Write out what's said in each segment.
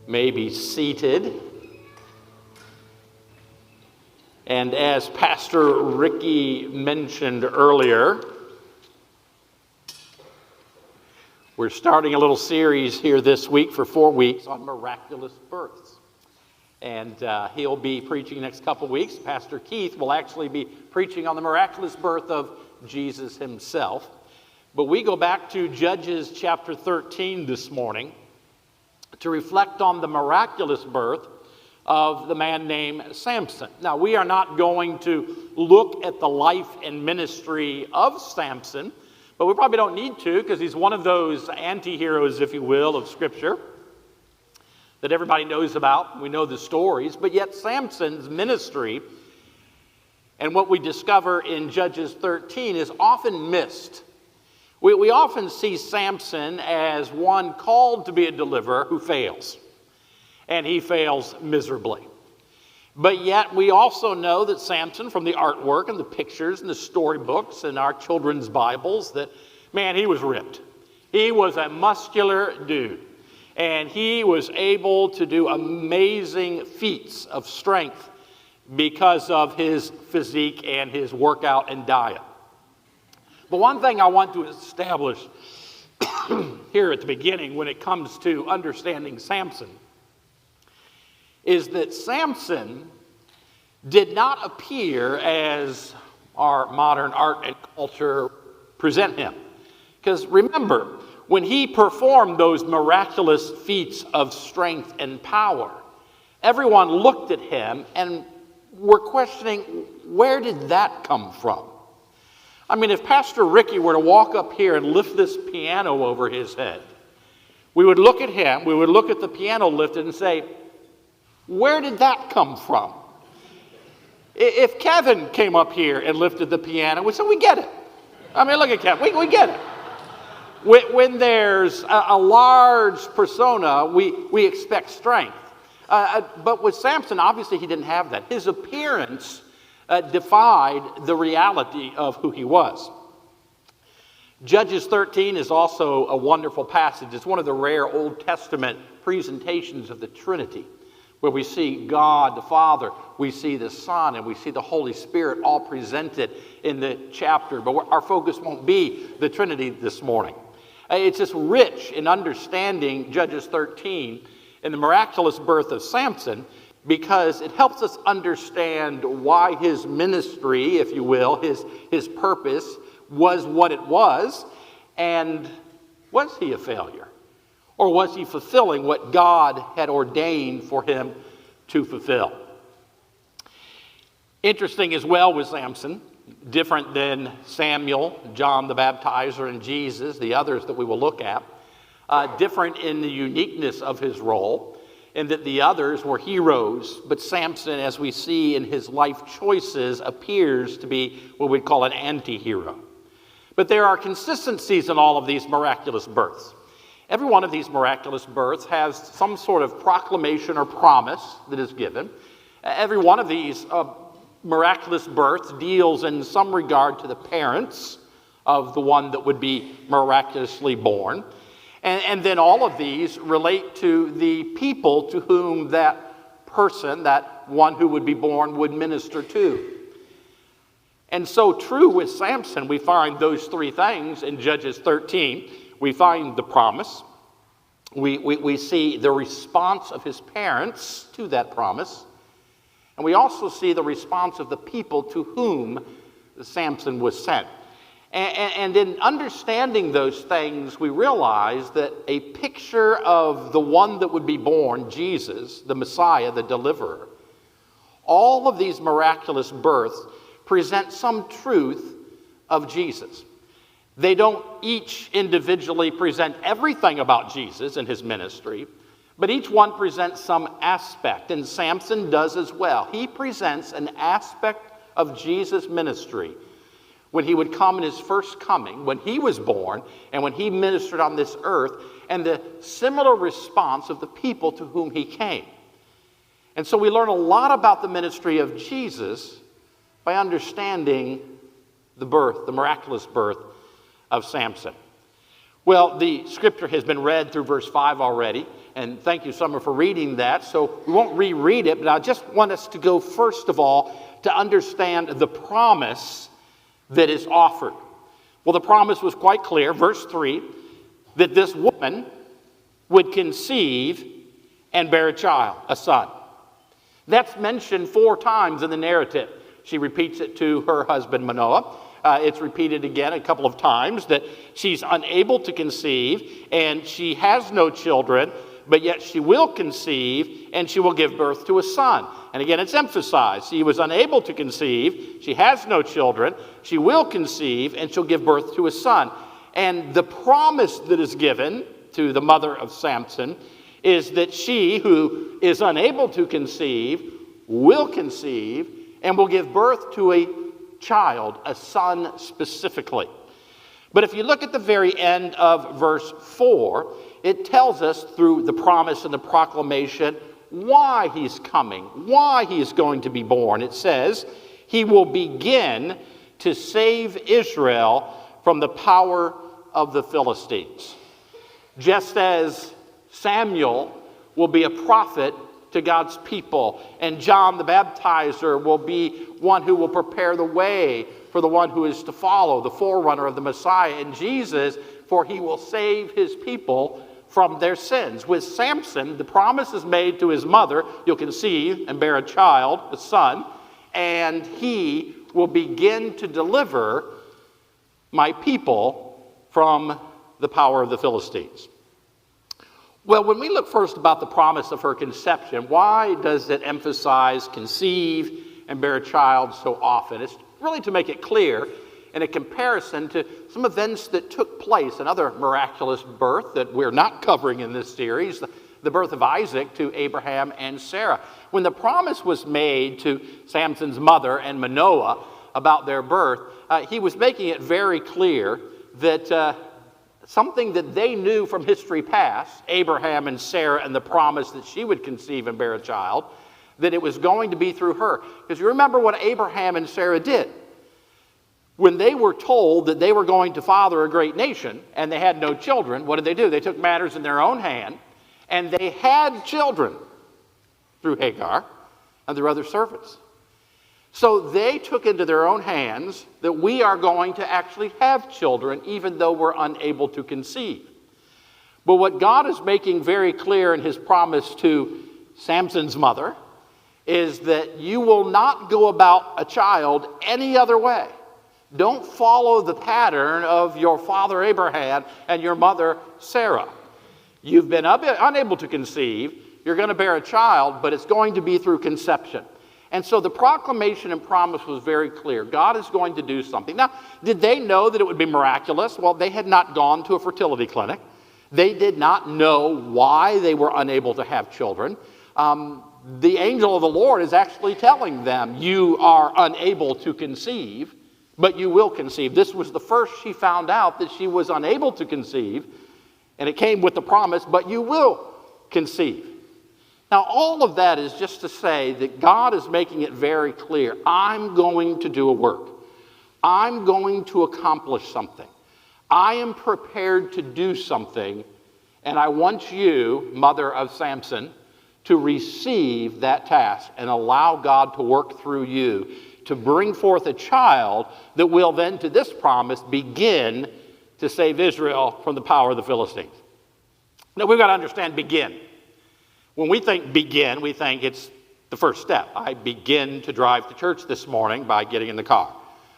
may be seated. And as Pastor Ricky mentioned earlier, we're starting a little series here this week for 4 weeks on miraculous births. And he'll be preaching the next couple weeks. Pastor Keith will actually be preaching on the miraculous birth of Jesus himself. But we go back to Judges chapter 13 this morning to reflect on the miraculous birth of the man named Samson. Now, we are not going to look at the life and ministry of Samson, but we probably don't need to because he's one of those anti-heroes, if you will, of Scripture that everybody knows about. We know the stories, but yet Samson's ministry and what we discover in Judges 13 is often missed. We often see Samson as one called to be a deliverer who fails, and he fails miserably. But yet we also know that Samson, from the artwork and the pictures and the storybooks and our children's Bibles, that, man, he was ripped. He was a muscular dude. And he was able to do amazing feats of strength because of his physique and his workout and diet. But one thing I want to establish here at the beginning when it comes to understanding Samson is that Samson did not appear as our modern art and culture present him. Because remember, when he performed those miraculous feats of strength and power, everyone looked at him and were questioning, where did that come from? I mean, if Pastor Ricky were to walk up here and lift this piano over his head, we would look at him, we would look at the piano lifted and say, where did that come from? If Kevin came up here and lifted the piano, we'd say, we get it. I mean, look at Kevin, we get it. When there's a large persona, we expect strength. But with Samson, obviously he didn't have that. His appearance defied the reality of who he was. Judges 13 is also a wonderful passage. It's one of the rare Old Testament presentations of the Trinity, where we see God the Father, we see the Son, and we see the Holy Spirit all presented in the chapter. But our focus won't be the Trinity this morning. It's just rich in understanding Judges 13 and the miraculous birth of Samson because it helps us understand why his ministry, if you will, his purpose was what it was, and was he a failure? Or was he fulfilling what God had ordained for him to fulfill? Interesting as well with Samson, different than Samuel, John the Baptizer, and Jesus, the others that we will look at, different in the uniqueness of his role, in that the others were heroes, but Samson, as we see in his life choices, appears to be what we'd call an anti-hero. But there are consistencies in all of these miraculous births. Every one of these miraculous births has some sort of proclamation or promise that is given. Every one of these miraculous births deals in some regard to the parents of the one that would be miraculously born. And then all of these relate to the people to whom that person, that one who would be born, would minister to. And so true with Samson, we find those three things in Judges 13. We find the promise. We see the response of his parents to that promise. And we also see the response of the people to whom Samson was sent. And in understanding those things, we realize that a picture of the one that would be born, Jesus, the Messiah, the deliverer, all of these miraculous births present some truth of Jesus. They don't each individually present everything about Jesus and his ministry, but each one presents some aspect, and Samson does as well. He presents an aspect of Jesus' ministry when he would come in his first coming, when he was born, and when he ministered on this earth, and the similar response of the people to whom he came. And so we learn a lot about the ministry of Jesus by understanding the birth, the miraculous birth of Samson. Well, the scripture has been read through verse 5 already. And thank you, Summer, for reading that. So we won't reread it, but I just want us to go, first of all, to understand the promise that is offered. Well, the promise was quite clear, verse 3, that this woman would conceive and bear a child, a son. That's mentioned 4 times in the narrative. She repeats it to her husband Manoah. It's repeated again a couple of times that she's unable to conceive and she has no children, but yet she will conceive and she will give birth to a son. And again, it's emphasized. She was unable to conceive, she has no children, she will conceive and she'll give birth to a son. And the promise that is given to the mother of Samson is that she who is unable to conceive will conceive and will give birth to a child, a son specifically. But if you look at the very end of verse 4, it tells us through the promise and the proclamation why he's coming, why he is going to be born. It says, he will begin to save Israel from the power of the Philistines. Just as Samuel will be a prophet to God's people, and John the Baptizer will be one who will prepare the way for the one who is to follow, the forerunner of the Messiah, and Jesus, for he will save his people from their sins. With Samson, the promise is made to his mother, you'll conceive and bear a child, a son, and he will begin to deliver my people from the power of the Philistines. Well, when we look first about the promise of her conception, why does it emphasize conceive and bear a child so often? It's really to make it clear in a comparison to some events that took place, another miraculous birth that we're not covering in this series, the birth of Isaac to Abraham and Sarah. When the promise was made to Samson's mother and Manoah about their birth, he was making it very clear that something that they knew from history past, Abraham and Sarah and the promise that she would conceive and bear a child, that it was going to be through her. Because you remember what Abraham and Sarah did. When they were told that they were going to father a great nation and they had no children, what did they do? They took matters in their own hand and they had children through Hagar and their other servants. So they took into their own hands that we are going to actually have children even though we're unable to conceive. But what God is making very clear in his promise to Samson's mother is that you will not go about a child any other way. Don't follow the pattern of your father Abraham and your mother Sarah. You've been unable to conceive, you're going to bear a child, but it's going to be through conception. And so the proclamation and promise was very clear. God is going to do something. Now, did they know that it would be miraculous? Well, they had not gone to a fertility clinic. They did not know why they were unable to have children. The angel of the Lord is actually telling them, you are unable to conceive, but you will conceive. This was the first she found out that she was unable to conceive, and it came with the promise, but you will conceive. Now, all of that is just to say that God is making it very clear. I'm going to do a work. I'm going to accomplish something. I am prepared to do something, and I want you, mother of Samson, to receive that task and allow God to work through you to bring forth a child that will then, to this promise, begin to save Israel from the power of the Philistines. Now, we've got to understand begin. When we think begin, we think it's the first step. I begin to drive to church this morning by getting in the car.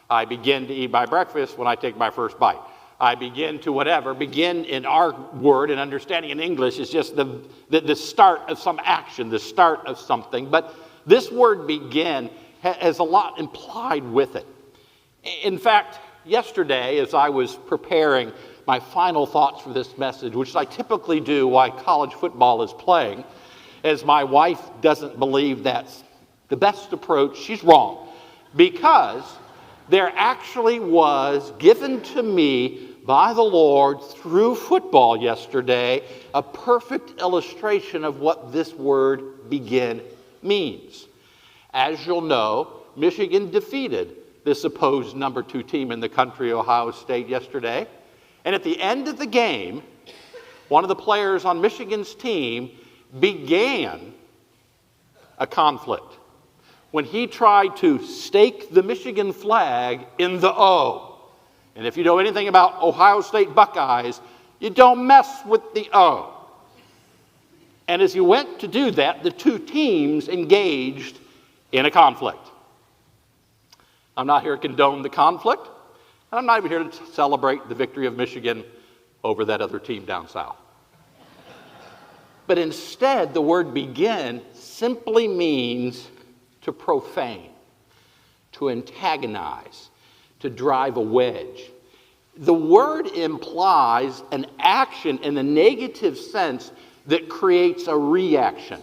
I begin to eat my breakfast when I take my first bite. I begin to whatever. Begin in our word and understanding in English is just the start of some action, the start of something. But this word begin has a lot implied with it. In fact, yesterday as I was preparing my final thoughts for this message, which I typically do while college football is playing, as my wife doesn't believe that's the best approach, she's wrong. Because there actually was given to me by the Lord through football yesterday a perfect illustration of what this word begin means. As you'll know, Michigan defeated this supposed number 2 team in the country, Ohio State, yesterday. And at the end of the game, one of the players on Michigan's team began a conflict when he tried to stake the Michigan flag in the O. And if you know anything about Ohio State Buckeyes, you don't mess with the O. And as he went to do that, the two teams engaged in a conflict. I'm not here to condone the conflict, and I'm not even here to celebrate the victory of Michigan over that other team down south. But instead, the word begin simply means to profane, to antagonize, to drive a wedge. The word implies an action in a negative sense that creates a reaction.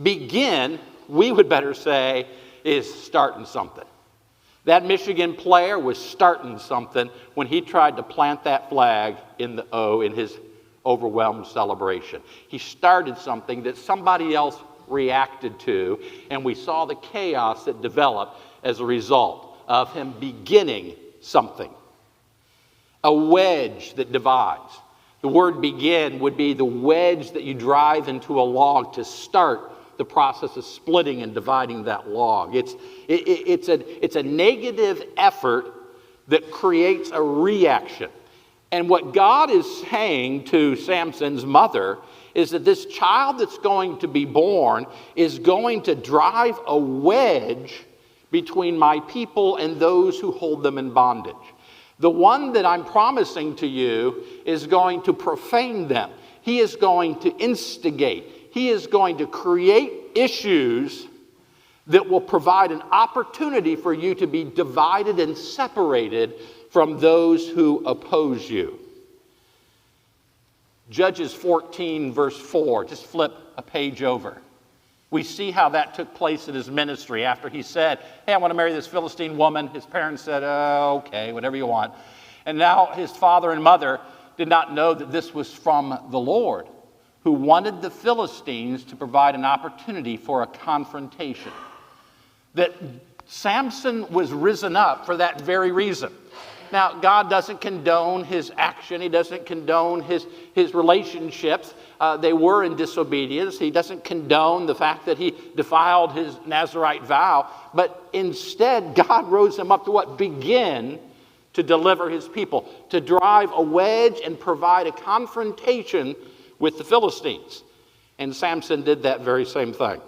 Begin, we would better say, is starting something. That Michigan player was starting something when he tried to plant that flag in the O in his overwhelmed celebration. He started something that somebody else reacted to, and we saw the chaos that developed as a result of him beginning something. A wedge that divides. The word begin would be the wedge that you drive into a log to start the process of splitting and dividing that log. It's a negative effort that creates a reaction. And what God is saying to Samson's mother is that this child that's going to be born is going to drive a wedge between my people and those who hold them in bondage. The one that I'm promising to you is going to profane them. He is going to instigate. He is going to create issues that will provide an opportunity for you to be divided and separated from those who oppose you. Judges 14, verse 4. Just flip a page over. We see how that took place in his ministry after he said, hey, I want to marry this Philistine woman. His parents said, oh, okay, whatever you want. And now his father and mother did not know that this was from the Lord, who wanted the Philistines to provide an opportunity for a confrontation. That Samson was risen up for that very reason. Now, God doesn't condone his action. He doesn't condone his relationships. They were in disobedience. He doesn't condone the fact that he defiled his Nazirite vow. But instead, God rose him up to what? Begin to deliver his people, to drive a wedge and provide a confrontation with the Philistines. And Samson did that very same thing.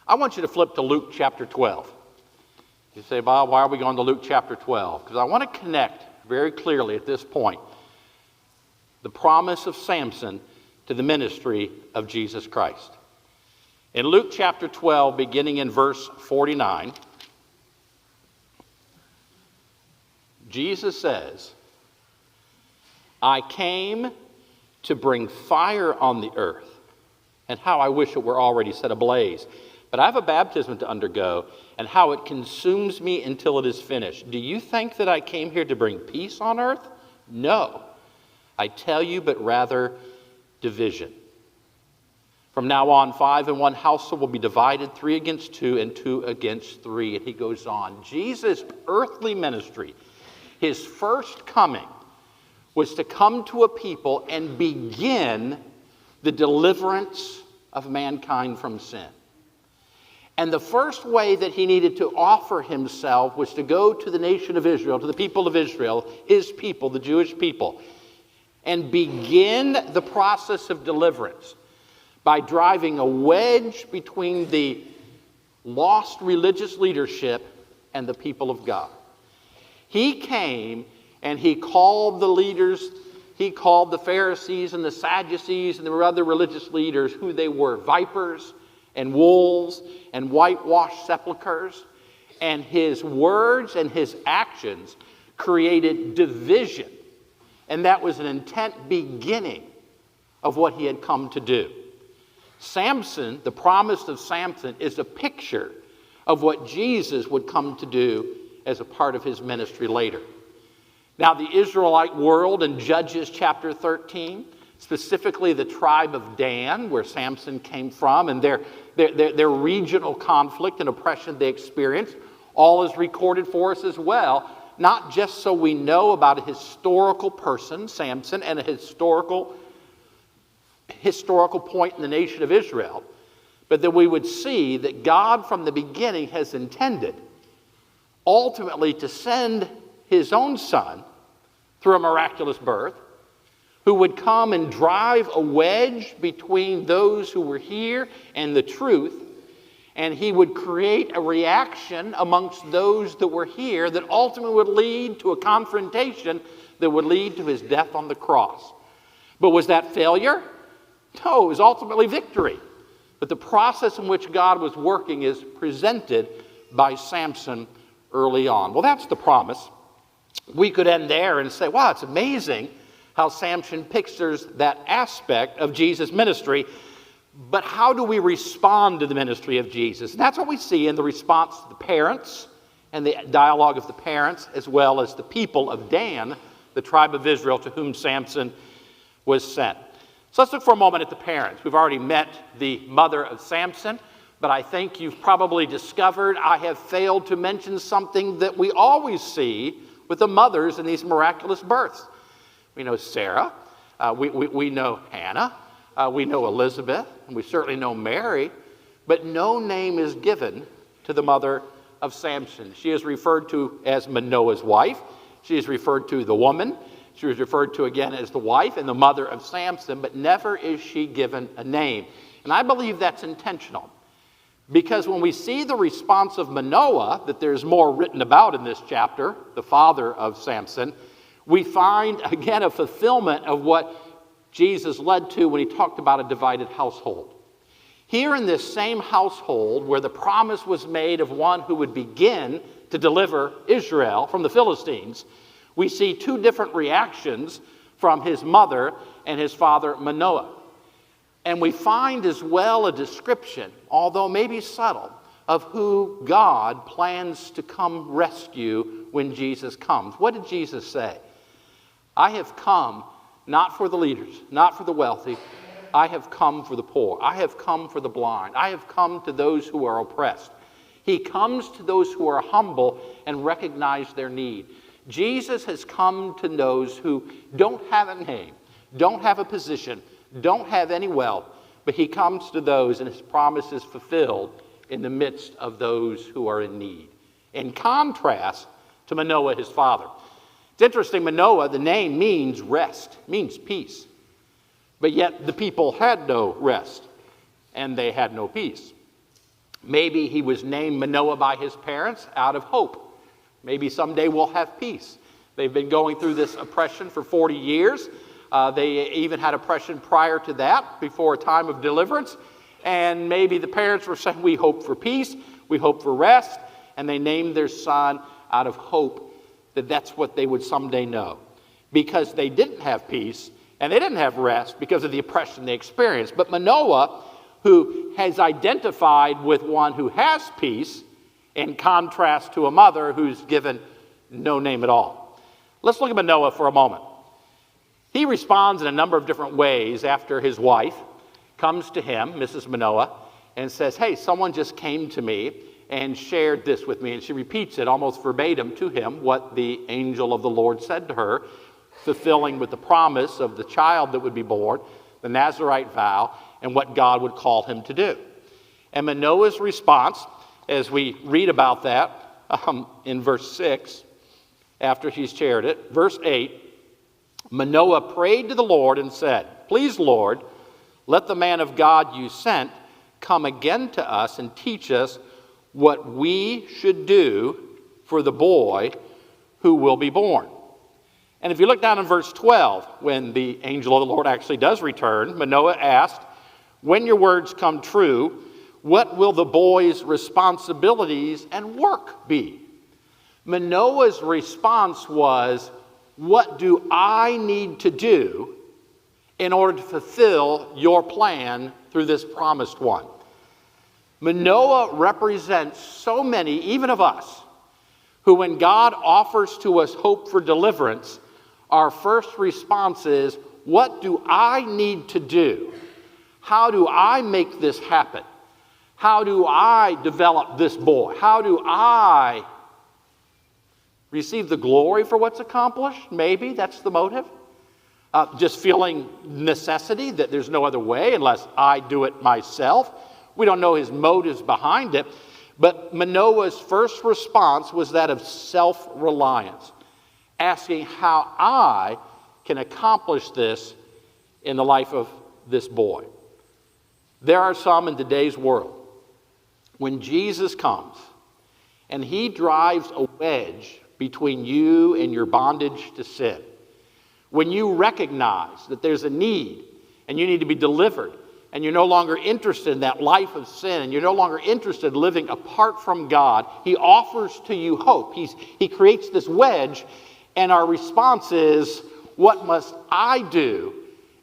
I want you to flip to Luke chapter 12. You say, Bob, why are we going to Luke chapter 12? Because I want to connect very clearly at this point the promise of Samson to the ministry of Jesus Christ. In Luke chapter 12, beginning in verse 49, Jesus says, I came to bring fire on the earth, and how I wish it were already set ablaze. But I have a baptism to undergo, and how it consumes me until it is finished. Do you think that I came here to bring peace on earth? No, I tell you, but rather division. From now on, 5 in one household will be divided, 3 against 2, and 2 against 3. And he goes on. Jesus' earthly ministry, his first coming, was to come to a people and begin the deliverance of mankind from sin. And the first way that he needed to offer himself was to go to the nation of Israel, to the people of Israel, his people, the Jewish people, and begin the process of deliverance by driving a wedge between the lost religious leadership and the people of God. He came and he called the leaders, he called the Pharisees and the Sadducees and the other religious leaders who they were, vipers and wolves and whitewashed sepulchres. And his words and his actions created division. And that was an intent beginning of what he had come to do. Samson, the promise of Samson, is a picture of what Jesus would come to do as a part of his ministry later. Now, the Israelite world in Judges chapter 13, specifically the tribe of Dan, where Samson came from, and their regional conflict and oppression they experienced, all is recorded for us as well. not just so we know about a historical person, Samson, and a historical point in the nation of Israel, but that we would see that God from the beginning has intended ultimately to send his own son through a miraculous birth, who would come and drive a wedge between those who were here and the truth, and he would create a reaction amongst those that were here that ultimately would lead to a confrontation that would lead to his death on the cross. But was that failure? No, it was ultimately victory. But the process in which God was working is presented by Samson early on. Well, that's the promise. We could end there and say, wow, it's amazing how Samson pictures that aspect of Jesus' ministry. But how do we respond to the ministry of Jesus? And that's what we see in the response to the parents and the dialogue of the parents, as well as the people of Dan, the tribe of Israel to whom Samson was sent. So let's look for a moment at the parents. We've already met the mother of Samson, but I think you've probably discovered I have failed to mention something that we always see with the mothers in these miraculous births. We know Sarah, we know Hannah, we know Elizabeth, and we certainly know Mary, but no name is given to the mother of Samson. She is referred to as Manoah's wife. She is referred to the woman. She was referred to again as the wife and the mother of Samson, but never is she given a name. And I believe that's intentional, because when we see the response of Manoah, that there's more written about in this chapter, the father of Samson, we find again a fulfillment of what Jesus led to when he talked about a divided household. Here in this same household where the promise was made of one who would begin to deliver Israel from the Philistines, we see two different reactions from his mother and his father Manoah. And we find as well a description, although maybe subtle, of who God plans to come rescue when Jesus comes. What did Jesus say? I have come not for the leaders, not for the wealthy. I have come for the poor. I have come for the blind. I have come to those who are oppressed. He comes to those who are humble and recognize their need. Jesus has come to those who don't have a name, don't have a position, don't have any wealth, but he comes to those and his promise is fulfilled in the midst of those who are in need. In contrast to Manoah, his father. It's interesting, Manoah, the name means rest, means peace. But yet the people had no rest and they had no peace. Maybe he was named Manoah by his parents out of hope. Maybe someday we'll have peace. They've been going through this oppression for 40 years. They even had oppression prior to that, before a time of deliverance. And maybe the parents were saying, we hope for peace, we hope for rest. And they named their son out of hope that that's what they would someday know. Because they didn't have peace and they didn't have rest because of the oppression they experienced. But Manoah, who has identified with one who has peace, in contrast to a mother who's given no name at all. Let's look at Manoah for a moment. He responds in a number of different ways after his wife comes to him, Mrs. Manoah, and says, hey, someone just came to me and shared this with me. And she repeats it almost verbatim to him, what the angel of the Lord said to her, fulfilling with the promise of the child that would be born, the Nazirite vow, and what God would call him to do. And Manoah's response, as we read about that in verse 6, after he's shared it, verse 8, Manoah prayed to the Lord and said, please, Lord, let the man of God you sent come again to us and teach us what we should do for the boy who will be born. And if you look down in verse 12, when the angel of the Lord actually does return, Manoah asked, when your words come true, what will the boy's responsibilities and work be? Manoah's response was, what do I need to do in order to fulfill your plan through this promised one? Manoah represents so many, even of us, who when God offers to us hope for deliverance, our first response is, what do I need to do? How do I make this happen? How do I develop this boy? How do I Receive the glory for what's accomplished? Maybe that's the motive. Just feeling necessity that there's no other way unless I do it myself. We don't know his motives behind it. But Manoah's first response was that of self-reliance, asking how I can accomplish this in the life of this boy. There are some in today's world, when Jesus comes and he drives a wedge between you and your bondage to sin, when you recognize that there's a need and you need to be delivered, and you're no longer interested in that life of sin, and you're no longer interested in living apart from God, he offers to you hope. He creates this wedge, and our response is, what must I do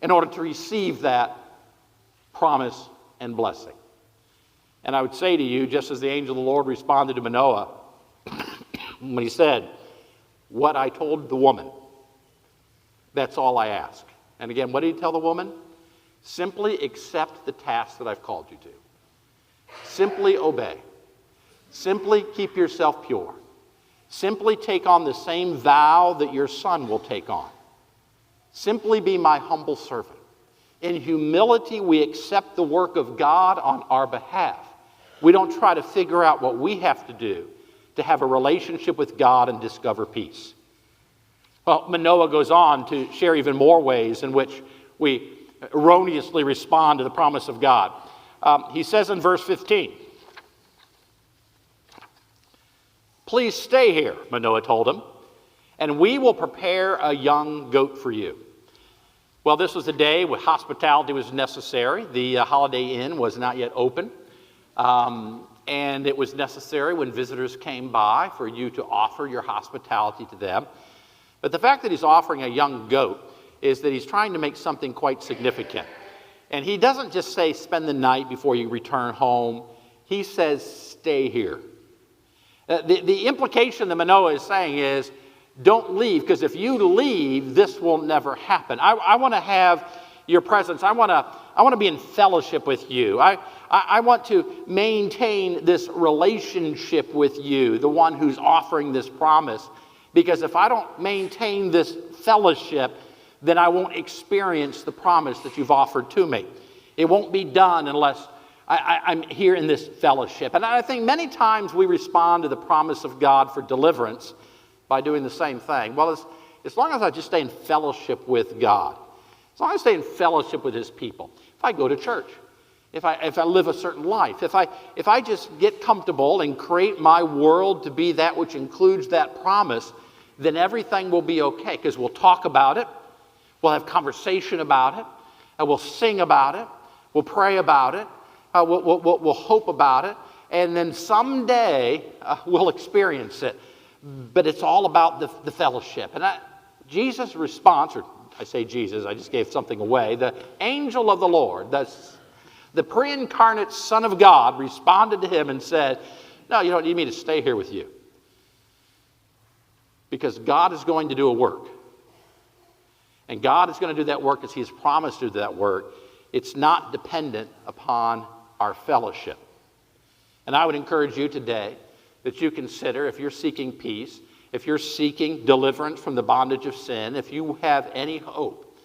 in order to receive that promise and blessing? And I would say to you, just as the angel of the Lord responded to Manoah when he said, what I told the woman, that's all I ask. And again, what did he tell the woman? Simply accept the task that I've called you to. Simply obey. Simply keep yourself pure. Simply take on the same vow that your son will take on. Simply be my humble servant. In humility, we accept the work of God on our behalf. We don't try to figure out what we have to do to have a relationship with God and discover peace. Well, Manoah goes on to share even more ways in which we erroneously respond to the promise of God. He says in verse 15, please stay here, Manoah told him, and we will prepare a young goat for you. Well, this was a day when hospitality was necessary. The Holiday Inn was not yet open, and it was necessary when visitors came by for you to offer your hospitality to them. But the fact that he's offering a young goat is that he's trying to make something quite significant. And he doesn't just say, spend the night before you return home. He says, stay here. The implication that Manoah is saying is, don't leave, because if you leave, this will never happen. I want to have your presence. I want to be in fellowship with you. I want to maintain this relationship with you, the one who's offering this promise. Because if I don't maintain this fellowship, then I won't experience the promise that you've offered to me. It won't be done unless I'm here in this fellowship. And I think many times we respond to the promise of God for deliverance by doing the same thing. Well, as long as I just stay in fellowship with God, as long as I stay in fellowship with his people, if I go to church, if I live a certain life, if I just get comfortable and create my world to be that which includes that promise, then everything will be okay, because we'll talk about it. We'll have conversation about it, and we'll sing about it, we'll pray about it, we'll hope about it, and then someday we'll experience it. But it's all about the fellowship. And Jesus' response, or I say Jesus, I just gave something away, the angel of the Lord, the pre-incarnate Son of God, responded to him and said, no, you don't need me to stay here with you, because God is going to do a work. And God is going to do that work as he has promised to do that work. It's not dependent upon our fellowship. And I would encourage you today that you consider, if you're seeking peace, if you're seeking deliverance from the bondage of sin, if you have any hope,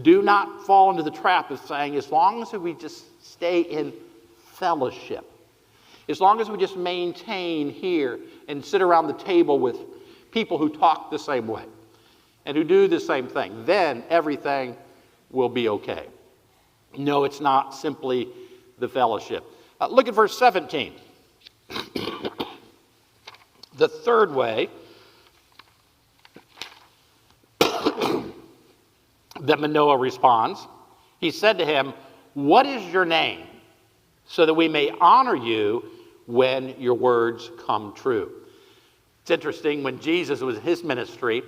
do not fall into the trap of saying, as long as we just stay in fellowship, as long as we just maintain here and sit around the table with people who talk the same way and who do the same thing, then everything will be okay. No, it's not simply the fellowship. Look at verse 17. The third way that Manoah responds, he said to him, what is your name, so that we may honor you when your words come true? It's interesting, when Jesus was in his ministry,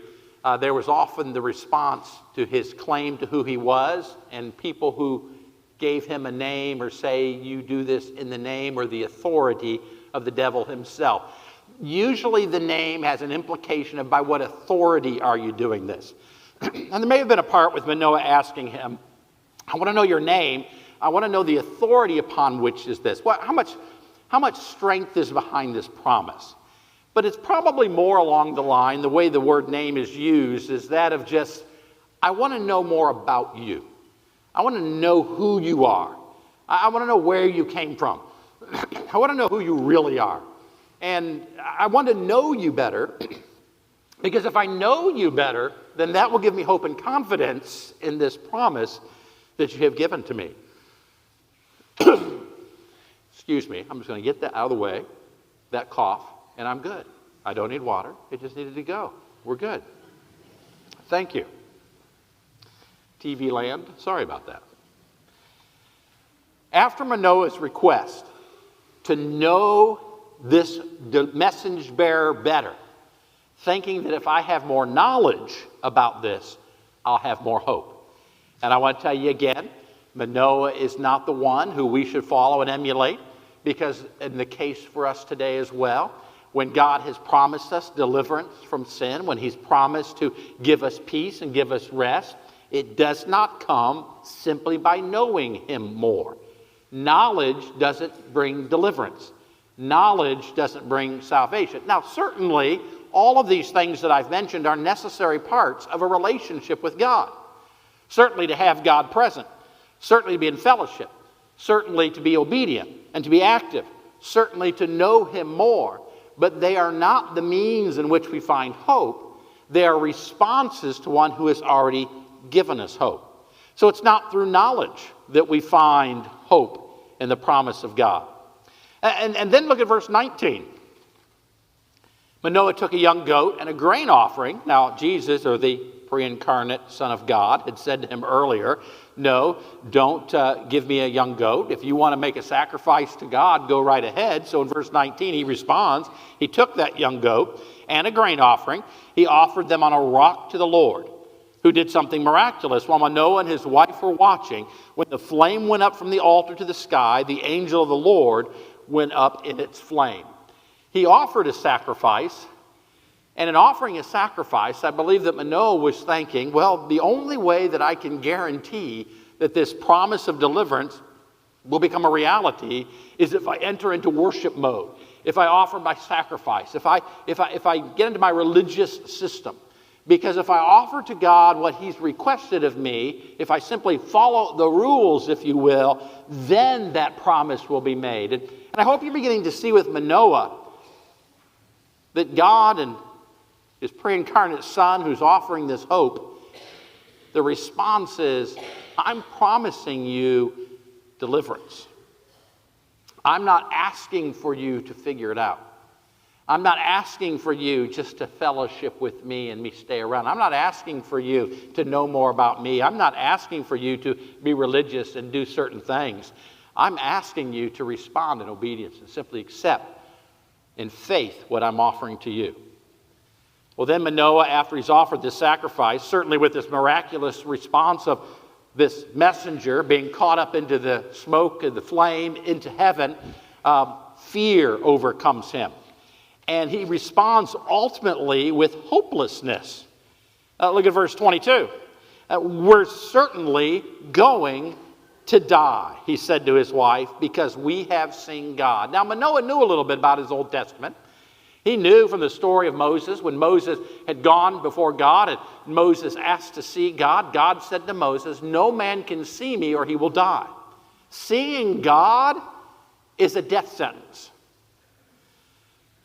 there was often the response to his claim to who he was, and people who gave him a name or say, you do this in the name or the authority of the devil himself. Usually the name has an implication of by what authority are you doing this. And there may have been a part with Manoah asking him, I want to know your name. I want to know the authority upon which is this. How much strength is behind this promise? But it's probably more along the line, the way the word name is used, is that of just, I want to know more about you. I want to know who you are. I want to know where you came from. I want to know who you really are. And I want to know you better, because if I know you better, then that will give me hope and confidence in this promise that you have given to me. Excuse me, I'm just going to get that out of the way, that cough, and I'm good. I don't need water. It just needed to go. We're good. Thank you. TV land, sorry about that. After Manoah's request to know this message bearer better, thinking that if I have more knowledge about this, I'll have more hope. And I want to tell you again, Manoah is not the one who we should follow and emulate, because in the case for us today as well, when God has promised us deliverance from sin, when he's promised to give us peace and give us rest, it does not come simply by knowing him more. Knowledge doesn't bring deliverance. Knowledge doesn't bring salvation. Now, certainly, all of these things that I've mentioned are necessary parts of a relationship with God. Certainly to have God present. Certainly to be in fellowship. Certainly to be obedient and to be active. Certainly to know him more. But they are not the means in which we find hope. They are responses to one who has already given us hope. So it's not through knowledge that we find hope in the promise of God. And then look at verse 19. Manoah took a young goat and a grain offering. Now, Jesus, or the pre-incarnate Son of God, had said to him earlier, no, don't give me a young goat. If you want to make a sacrifice to God, go right ahead. So in verse 19, he responds. He took that young goat and a grain offering. He offered them on a rock to the Lord, who did something miraculous. While Manoah and his wife were watching, when the flame went up from the altar to the sky, the angel of the Lord went up in its flame. He offered a sacrifice, and in offering a sacrifice, I believe that Manoah was thinking, well, the only way that I can guarantee that this promise of deliverance will become a reality is if I enter into worship mode, if I offer my sacrifice, if I get into my religious system. Because if I offer to God what he's requested of me, if I simply follow the rules, if you will, then that promise will be made. And I hope you're beginning to see with Manoah that God and his pre-incarnate Son, who's offering this hope, the response is, I'm promising you deliverance. I'm not asking for you to figure it out. I'm not asking for you just to fellowship with me and me stay around. I'm not asking for you to know more about me. I'm not asking for you to be religious and do certain things. I'm asking you to respond in obedience and simply accept in faith what I'm offering to you. Well, then Manoah, after he's offered this sacrifice, certainly with this miraculous response of this messenger being caught up into the smoke and the flame into heaven, fear overcomes him. And he responds ultimately with hopelessness. Look at verse 22. We're certainly going to die, he said to his wife, because we have seen God. Now, Manoah knew a little bit about his Old Testament. He knew from the story of Moses, when Moses had gone before God and Moses asked to see God, God said to Moses, no man can see me or he will die. Seeing God is a death sentence.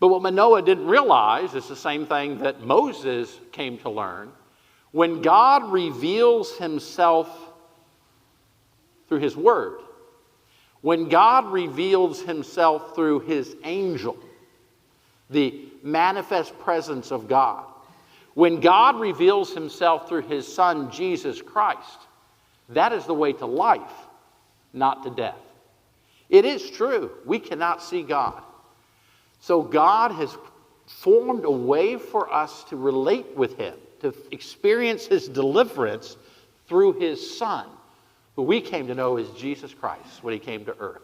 But what Manoah didn't realize is the same thing that Moses came to learn. When God reveals himself through his word, when God reveals himself through his angel, the manifest presence of God, when God reveals himself through his Son, Jesus Christ, that is the way to life, not to death. It is true, we cannot see God. So God has formed a way for us to relate with him, to experience his deliverance through his Son, who we came to know as Jesus Christ when he came to earth.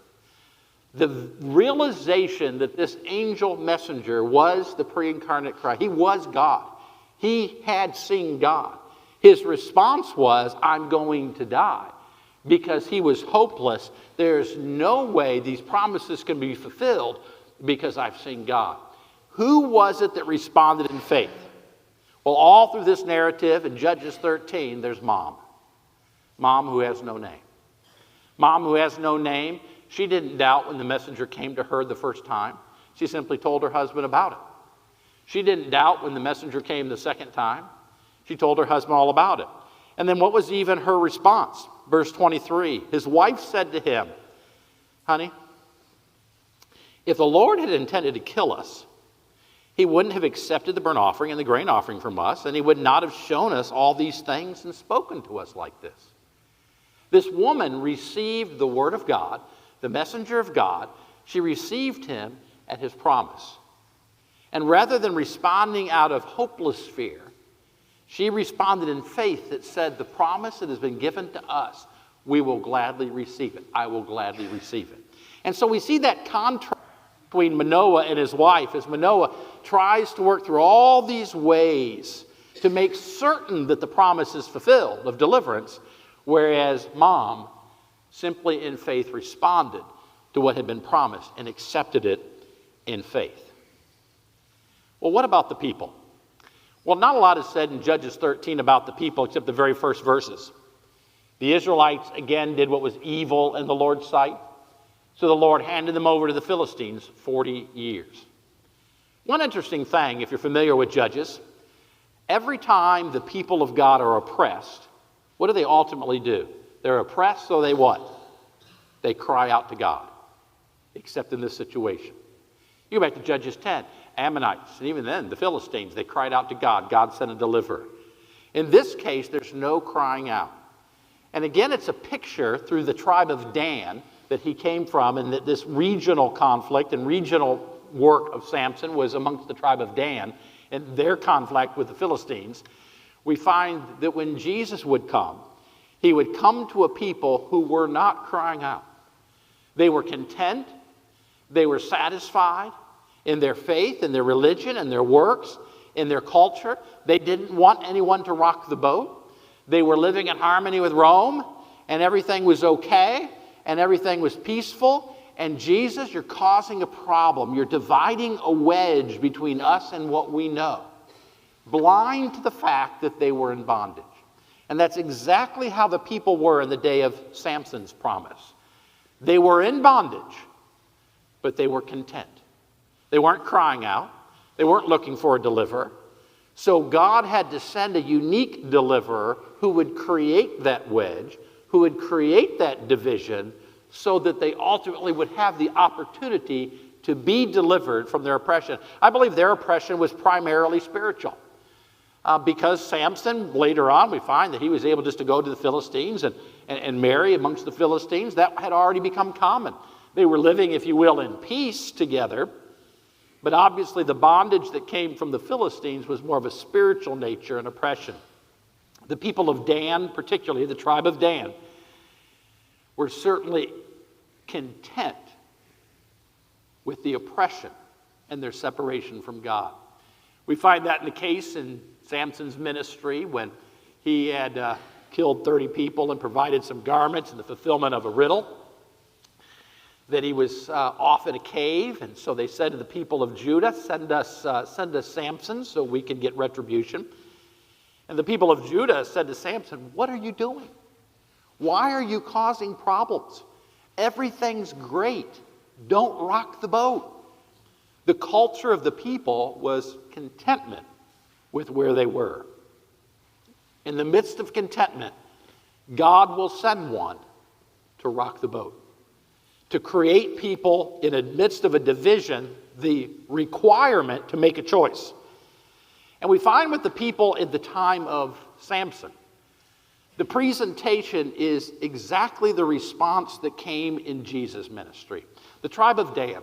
The realization that this angel messenger was the pre-incarnate Christ, he was God. He had seen God. His response was, I'm going to die, because he was hopeless. There's no way these promises can be fulfilled because I've seen God. Who was it that responded in faith? Well, all through this narrative in Judges 13, there's Mom. Mom who has no name. Mom who has no name, she didn't doubt when the messenger came to her the first time. She simply told her husband about it. She didn't doubt when the messenger came the second time. She told her husband all about it. And then what was even her response? Verse 23, his wife said to him, honey, if the Lord had intended to kill us, he wouldn't have accepted the burnt offering and the grain offering from us, and he would not have shown us all these things and spoken to us like this. This woman received the word of God, the messenger of God. She received him at his promise. And rather than responding out of hopeless fear, she responded in faith that said, the promise that has been given to us, we will gladly receive it. I will gladly receive it. And so we see that contrast between Manoah and his wife as Manoah tries to work through all these ways to make certain that the promise is fulfilled of deliverance, whereas Mom simply in faith responded to what had been promised and accepted it in faith. Well, what about the people? Well, not a lot is said in Judges 13 about the people except the very first verses. The Israelites, again, did what was evil in the Lord's sight. So the Lord handed them over to the Philistines 40 years. One interesting thing, if you're familiar with Judges, every time the people of God are oppressed, what do they ultimately do? They're oppressed, so they what? They cry out to God, except in this situation. You go back to Judges 10, Ammonites, and even then, the Philistines, they cried out to God. God sent a deliverer. In this case, there's no crying out. And again, it's a picture through the tribe of Dan that he came from, and that this regional conflict and regional work of Samson was amongst the tribe of Dan and their conflict with the Philistines. We find that when Jesus would come, he would come to a people who were not crying out. They were content, they were satisfied in their faith, in their religion, in their works, in their culture. They didn't want anyone to rock the boat. They were living in harmony with Rome, and everything was okay, and everything was peaceful. And Jesus, you're causing a problem. You're dividing a wedge between us and what we know, blind to the fact that they were in bondage. And that's exactly how the people were in the day of Samson's promise. They were in bondage, but they were content. They weren't crying out. They weren't looking for a deliverer. So God had to send a unique deliverer who would create that wedge, who would create that division, so that they ultimately would have the opportunity to be delivered from their oppression. I believe their oppression was primarily spiritual. Because Samson, later on, we find that he was able just to go to the Philistines and marry amongst the Philistines. That had already become common. They were living, if you will, in peace together. But obviously the bondage that came from the Philistines was more of a spiritual nature and oppression. The people of Dan, particularly the tribe of Dan, were certainly content with the oppression and their separation from God. We find that in the case in Samson's ministry when he had killed 30 people and provided some garments in the fulfillment of a riddle, that he was off in a cave, and so they said to the people of Judah, send us Samson so we can get retribution. And the people of Judah said to Samson, what are you doing? Why are you causing problems? Everything's great. Don't rock the boat. The culture of the people was contentment with where they were. In the midst of contentment, God will send one to rock the boat, to create people in the midst of a division, the requirement to make a choice. And we find with the people at the time of Samson, the presentation is exactly the response that came in Jesus' ministry. The tribe of Dan.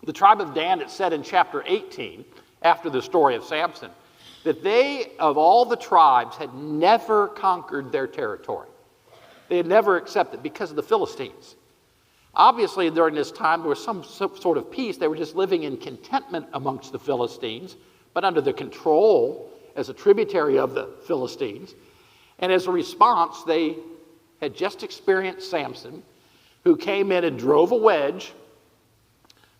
The tribe of Dan, it said in chapter 18, after the story of Samson, that they, of all the tribes, had never conquered their territory. They had never accepted because of the Philistines. Obviously, during this time, there was some sort of peace. They were just living in contentment amongst the Philistines, but under the control as a tributary of the Philistines. And as a response, they had just experienced Samson, who came in and drove a wedge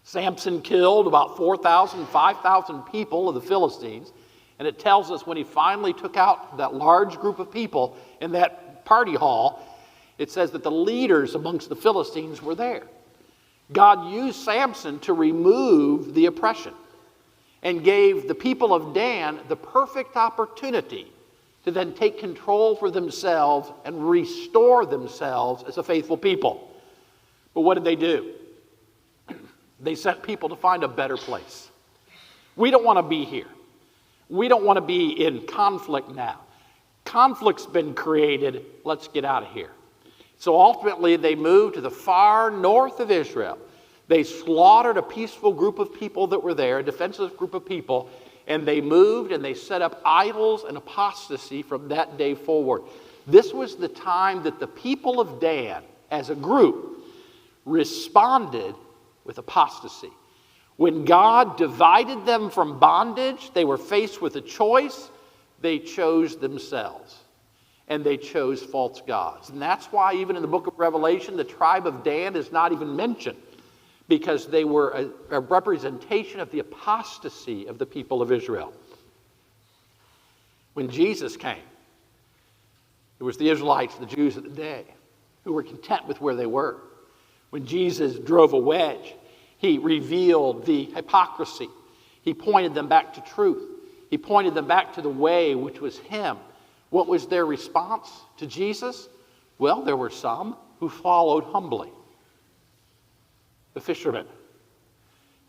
Samson killed about 4,000, 5,000 people of the Philistines. And it tells us when he finally took out that large group of people in that party hall, it says that the leaders amongst the Philistines were there. God used Samson to remove the oppression and gave the people of Dan the perfect opportunity to then take control for themselves and restore themselves as a faithful people. But what did they do? They sent people to find a better place. We don't want to be here. We don't want to be in conflict now. Conflict's been created. Let's get out of here. So ultimately, they moved to the far north of Israel. They slaughtered a peaceful group of people that were there, a defenseless group of people, and they moved and they set up idols and apostasy from that day forward. This was the time that the people of Dan, as a group, responded with apostasy. When God divided them from bondage, they were faced with a choice. They chose themselves, and they chose false gods. And that's why even in the book of Revelation, the tribe of Dan is not even mentioned, because they were a representation of the apostasy of the people of Israel. When Jesus came, it was the Israelites, the Jews of the day, who were content with where they were. When Jesus drove a wedge, he revealed the hypocrisy. He pointed them back to truth. He pointed them back to the way, which was him. What was their response to Jesus? Well, there were some who followed humbly. The fisherman,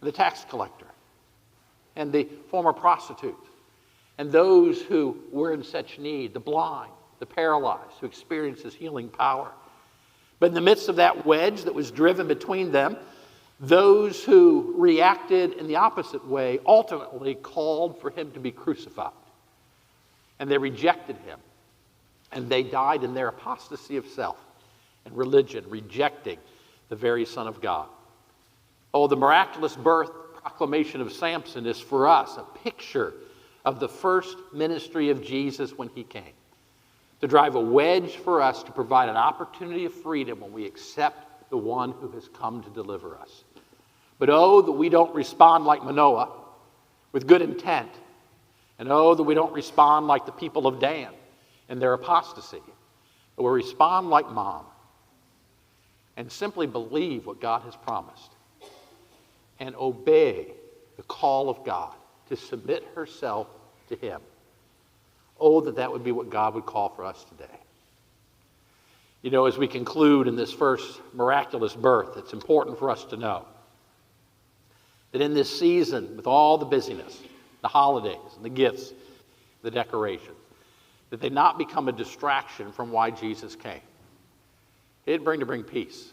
the tax collector, and the former prostitute, and those who were in such need, the blind, the paralyzed, who experienced his healing power. But in the midst of that wedge that was driven between them, those who reacted in the opposite way ultimately called for him to be crucified. And they rejected him. And they died in their apostasy of self and religion, rejecting the very Son of God. Oh, the miraculous birth proclamation of Samson is for us a picture of the first ministry of Jesus when he came. To drive a wedge for us to provide an opportunity of freedom when we accept the one who has come to deliver us. But oh, that we don't respond like Manoah with good intent. And oh, that we don't respond like the people of Dan in their apostasy. But we respond like Mom and simply believe what God has promised and obey the call of God to submit herself to him. Oh, that would be what God would call for us today. You know, as we conclude in this first miraculous birth, it's important for us to know that in this season, with all the busyness, the holidays and the gifts, the decorations, that they not become a distraction from why Jesus came. He didn't bring peace.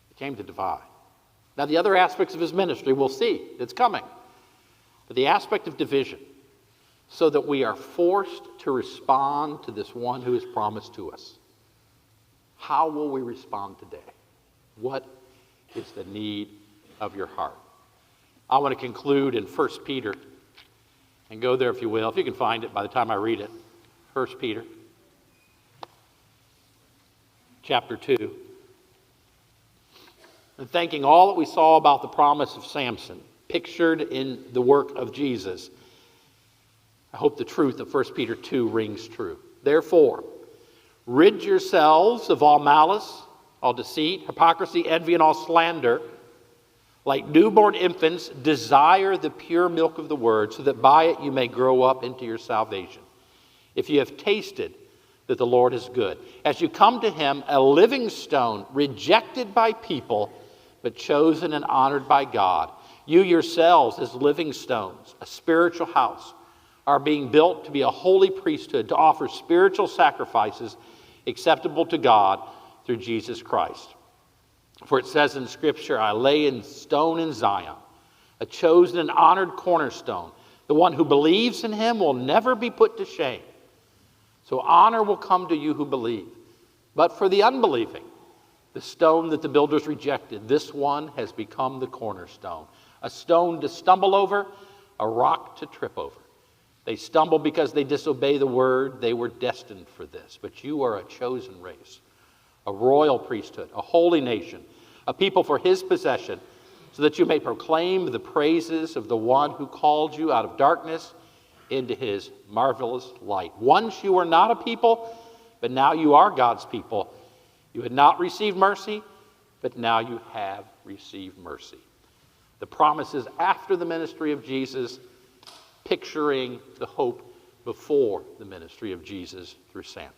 He came to divide. Now, the other aspects of his ministry, we'll see. It's coming. But the aspect of division, so that we are forced to respond to this one who is promised to us. How will we respond today? What is the need of your heart? I want to conclude in 1 Peter, and go there if you will, if you can find it by the time I read it. 1 Peter, chapter 2. And thanking all that we saw about the promise of Samson, pictured in the work of Jesus, I hope the truth of 1 Peter 2 rings true. Therefore, rid yourselves of all malice, all deceit, hypocrisy, envy, and all slander. Like newborn infants, desire the pure milk of the word, so that by it you may grow up into your salvation. If you have tasted that the Lord is good. As you come to him, a living stone, rejected by people, but chosen and honored by God. You yourselves, as living stones, a spiritual house, are being built to be a holy priesthood, to offer spiritual sacrifices acceptable to God through Jesus Christ. For it says in Scripture, I lay in stone in Zion, a chosen and honored cornerstone. The one who believes in him will never be put to shame. So honor will come to you who believe. But for the unbelieving, the stone that the builders rejected, this one has become the cornerstone. A stone to stumble over, a rock to trip over. They stumble because they disobey the word. They were destined for this. But you are a chosen race, a royal priesthood, a holy nation, a people for his possession, so that you may proclaim the praises of the one who called you out of darkness into his marvelous light. Once you were not a people, but now you are God's people. You had not received mercy, but now you have received mercy. The promises after the ministry of Jesus, picturing the hope before the ministry of Jesus through Samson.